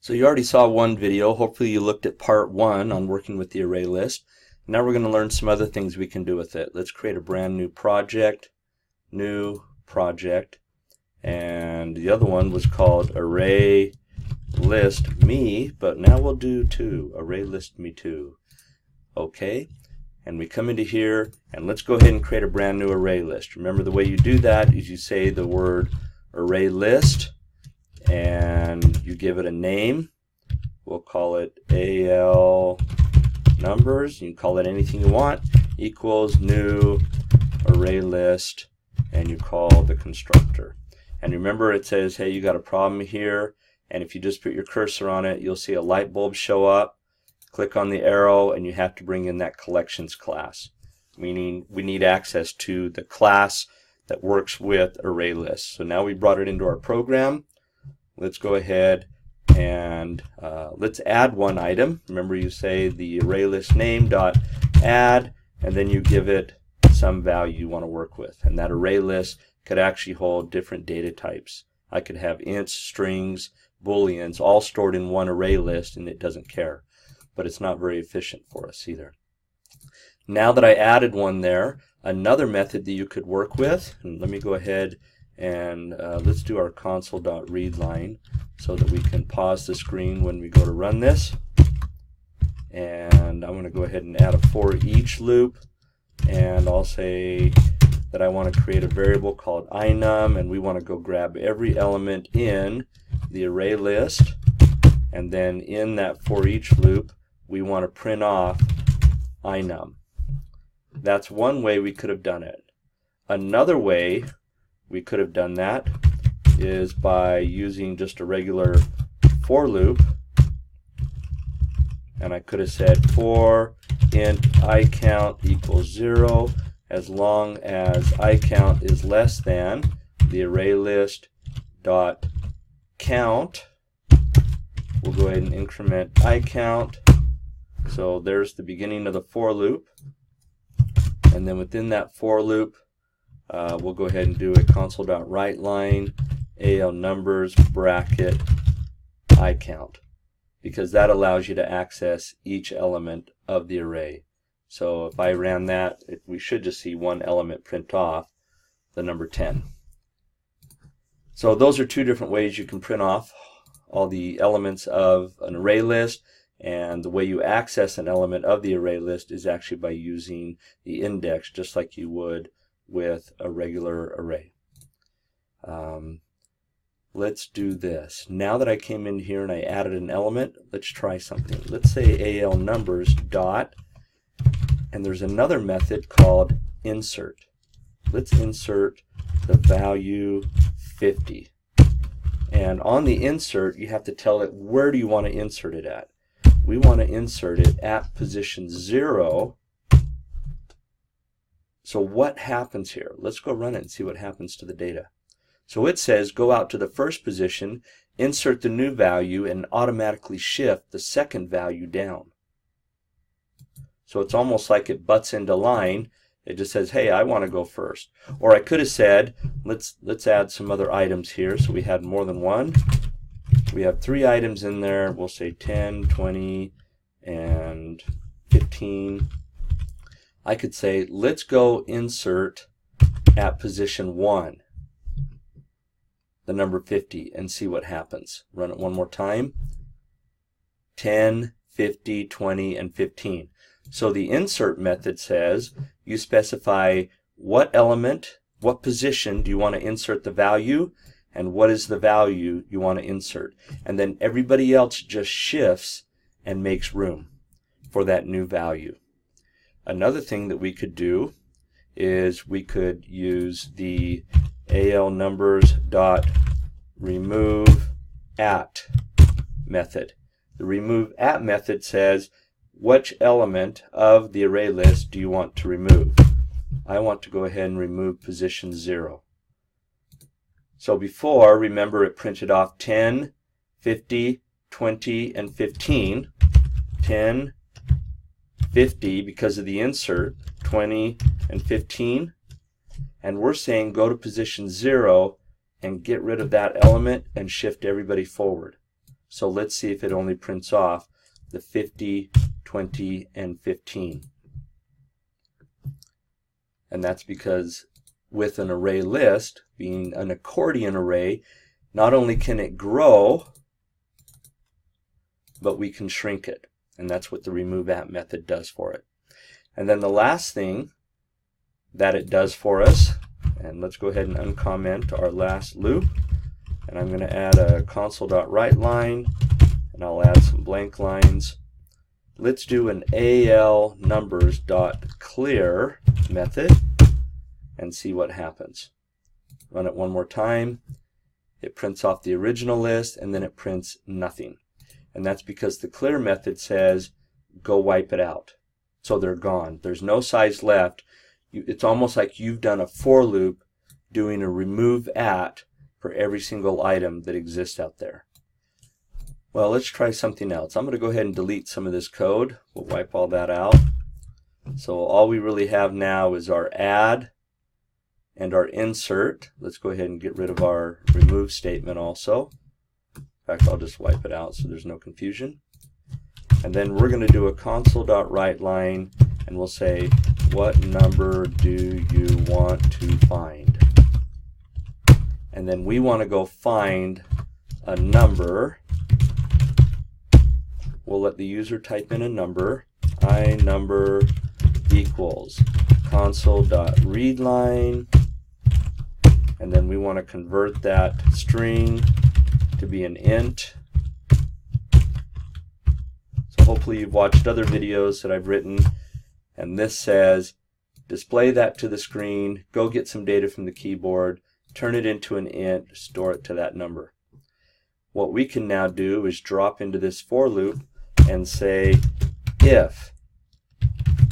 So you already saw one video. Hopefully you looked at part one on working with the array list. Now we're going to learn some other things we can do with it. Let's create a brand new project, and the other one was called ArrayList Me, but now we'll do two, ArrayList Me Too. Okay, and we come into here and let's go ahead and create a brand new array list. Remember, the way you do that is you say the word array list and you give it a name. We'll call it AL numbers. You can call it anything you want. Equals new array list, and you call the constructor. And remember, it says, hey, you got a problem here, and if you just put your cursor on it, you'll see a light bulb show up. Click on the arrow and you have to bring in that collections class, meaning we need access to the class that works with ArrayList. So now we brought it into our program. Let's go ahead and let's add one item. Remember, you say the ArrayList name dot add, and then you give it some value you want to work with. And that ArrayList could actually hold different data types. I could have ints, strings, booleans, all stored in one array list, and it doesn't care. But it's not very efficient for us either. Now that I added one there, another method that you could work with, and let me go ahead and let's do our console.readline so that we can pause the screen when we go to run this. And I'm going to go ahead and add a for each loop, and I'll say that I want to create a variable called inum, and we want to go grab every element in the array list, and then in that for each loop we want to print off inum. That's one way we could have done it. Another way we could have done that is by using just a regular for loop, and I could have said for int iCount equals 0 as long as iCount is less than the ArrayList dot count. We'll go ahead and increment iCount. So there's the beginning of the for loop, and then within that for loop we'll go ahead and do a console.writeLine AL numbers bracket iCount, because that allows you to access each element of the array. So if I ran that, we should just see one element print off, the number 10. So those are two different ways you can print off all the elements of an array list, and the way you access an element of the array list is actually by using the index, just like you would with a regular array. Let's do this. Now that I came in here and I added an element, let's try something. Let's say AL numbers dot, and there's another method called insert. Let's insert the value 50. And on the insert, you have to tell it where do you want to insert it at. We want to insert it at position 0. So what happens here? Let's go run it and see what happens to the data. So it says go out to the first position, insert the new value, and automatically shift the second value down. So it's almost like it butts into line. It just says, hey, I want to go first. Or I could have said, let's add some other items here. So we had more than one. We have 3 items in there. We'll say 10, 20, and 15. I could say, let's go insert at position 1, the number 50, and see what happens. Run it one more time. 10, 50, 20, and 15. So the insert method says you specify what element, what position do you want to insert the value, and what is the value you want to insert. And then everybody else just shifts and makes room for that new value. Another thing that we could do is we could use the AL numbers dot remove at method. The remove at method says which element of the array list do you want to remove. I want to go ahead and remove position 0. So before, remember, it printed off 10, 50, 20, and 15. 10, 50 because of the insert, 20, and 15. And we're saying go to position 0 and get rid of that element and shift everybody forward. So let's see if it only prints off the 50, 20, and 15. And that's because with an array list, being an accordion array, not only can it grow, but we can shrink it. And that's what the remove@at method does for it. And then the last thing that it does for us, and let's go ahead and uncomment our last loop, and I'm going to add a console.writeLine, and I'll add some blank lines. Let's do an ALNumbers.clear method and see what happens. Run it one more time. It prints off the original list, and then it prints nothing. And that's because the clear method says go wipe it out. So they're gone. There's no size left. It's almost like you've done a for loop doing a remove@at for every single item that exists out there. Well, let's try something else. I'm going to go ahead and delete some of this code. We'll wipe all that out. So all we really have now is our add and our insert. Let's go ahead and get rid of our remove statement also. In fact, I'll just wipe it out so there's no confusion. And then we're going to do a console.writeLine, and we'll say, what number do you want to find? And then we want to go find a number. We'll let the user type in a number. iNumber equals console.readLine, and then we want to convert that string to be an int. So hopefully you've watched other videos that I've written, and this says display that to the screen, go get some data from the keyboard, turn it into an int, store it to that number. What we can now do is drop into this for loop and say if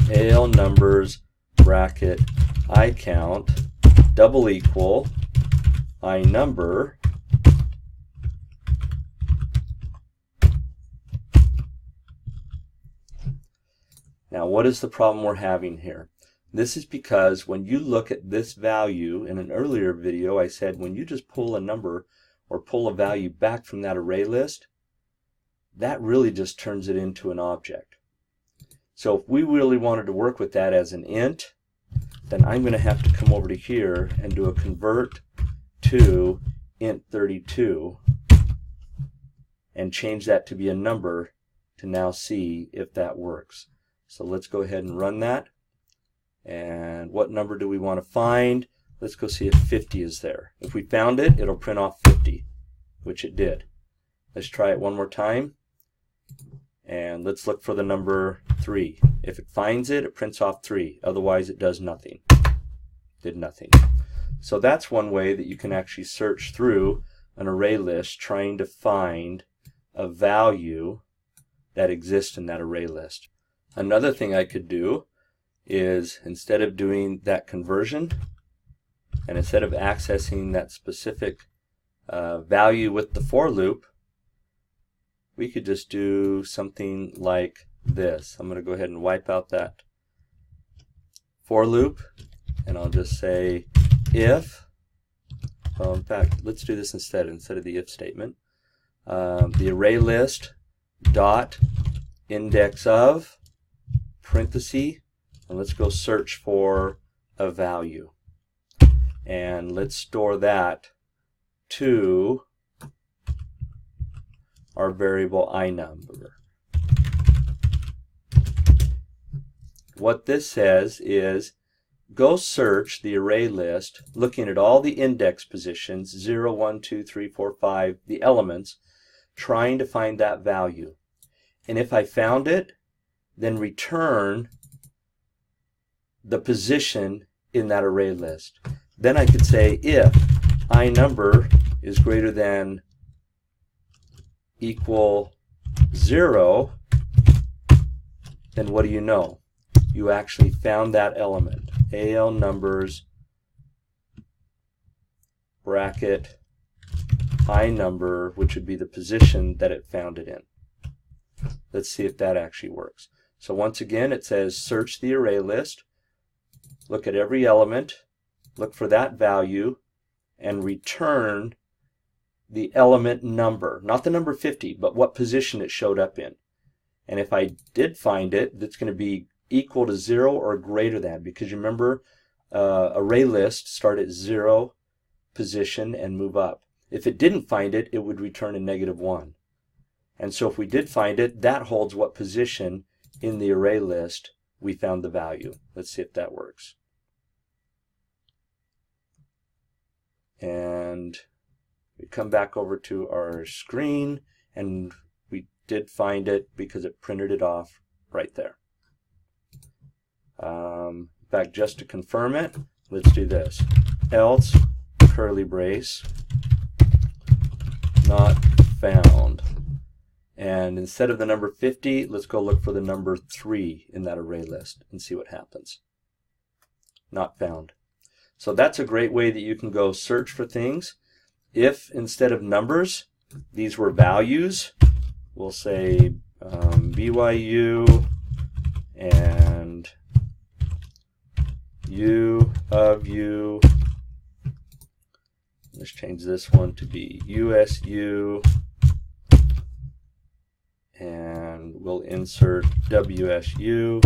ALNumbers bracket iCount double equal iNumber Now, what is the problem we're having here? This is because when you look at this value, in an earlier video I said when you just pull a number or pull a value back from that array list, that really just turns it into an object. So if we really wanted to work with that as an int, then I'm going to have to come over to here and do a convert to int32 and change that to be a number to now see if that works. So let's go ahead and run that. And what number do we want to find? Let's go see if 50 is there. If we found it, it'll print off 50, which it did. Let's try it one more time. And let's look for the number 3. If it finds it, it prints off 3. Otherwise, it does nothing. Did nothing. So that's one way that you can actually search through an array list trying to find a value that exists in that array list. Another thing I could do is, instead of doing that conversion, and instead of accessing that specific value with the for loop, we could just do something like this. I'm going to go ahead and wipe out that for loop, and I'll just say if, well, in fact, let's do this instead of the if statement. The array list dot index of parenthesis, and let's go search for a value, and let's store that to our variable iNumber. What this says is go search the array list looking at all the index positions 0, 1, 2, 3, 4, 5, the elements, trying to find that value. And if I found it, then return the position in that array list. Then I could say if iNumber is greater than equal 0, then what do you know? You actually found that element. ALNumbers bracket iNumber, which would be the position that it found it in. Let's see if that actually works. So once again, it says search the array list, look at every element, look for that value, and return the element number, not the number 50, but what position it showed up in. And if I did find it, that's going to be equal to 0 or greater than, because you remember ArrayList start at 0 position and move up. If it didn't find it, it would return a -1. And so if we did find it, that holds what position in the array list we found the value. Let's see if that works. And we come back over to our screen, and we did find it because it printed it off right there. In fact, just to confirm it, let's do this. Else, curly brace, not found. And instead of the number 50, let's go look for the number 3 in that array list and see what happens. Not found. So that's a great way that you can go search for things. If instead of numbers, these were values, we'll say BYU and U of U. Let's change this one to be USU, and we'll insert WSU.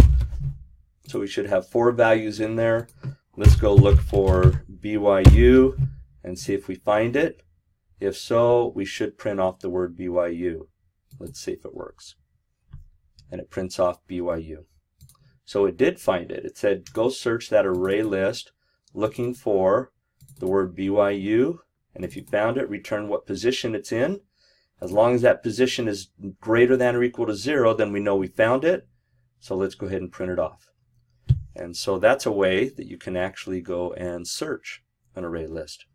So we should have 4 values in there. Let's go look for BYU and see if we find it. If so, we should print off the word BYU. Let's see if it works. And it prints off BYU. So it did find it. It said go search that array list looking for the word BYU, and if you found it, return what position it's in. As long as that position is greater than or equal to 0, then we know we found it. So let's go ahead and print it off. And so that's a way that you can actually go and search an array list.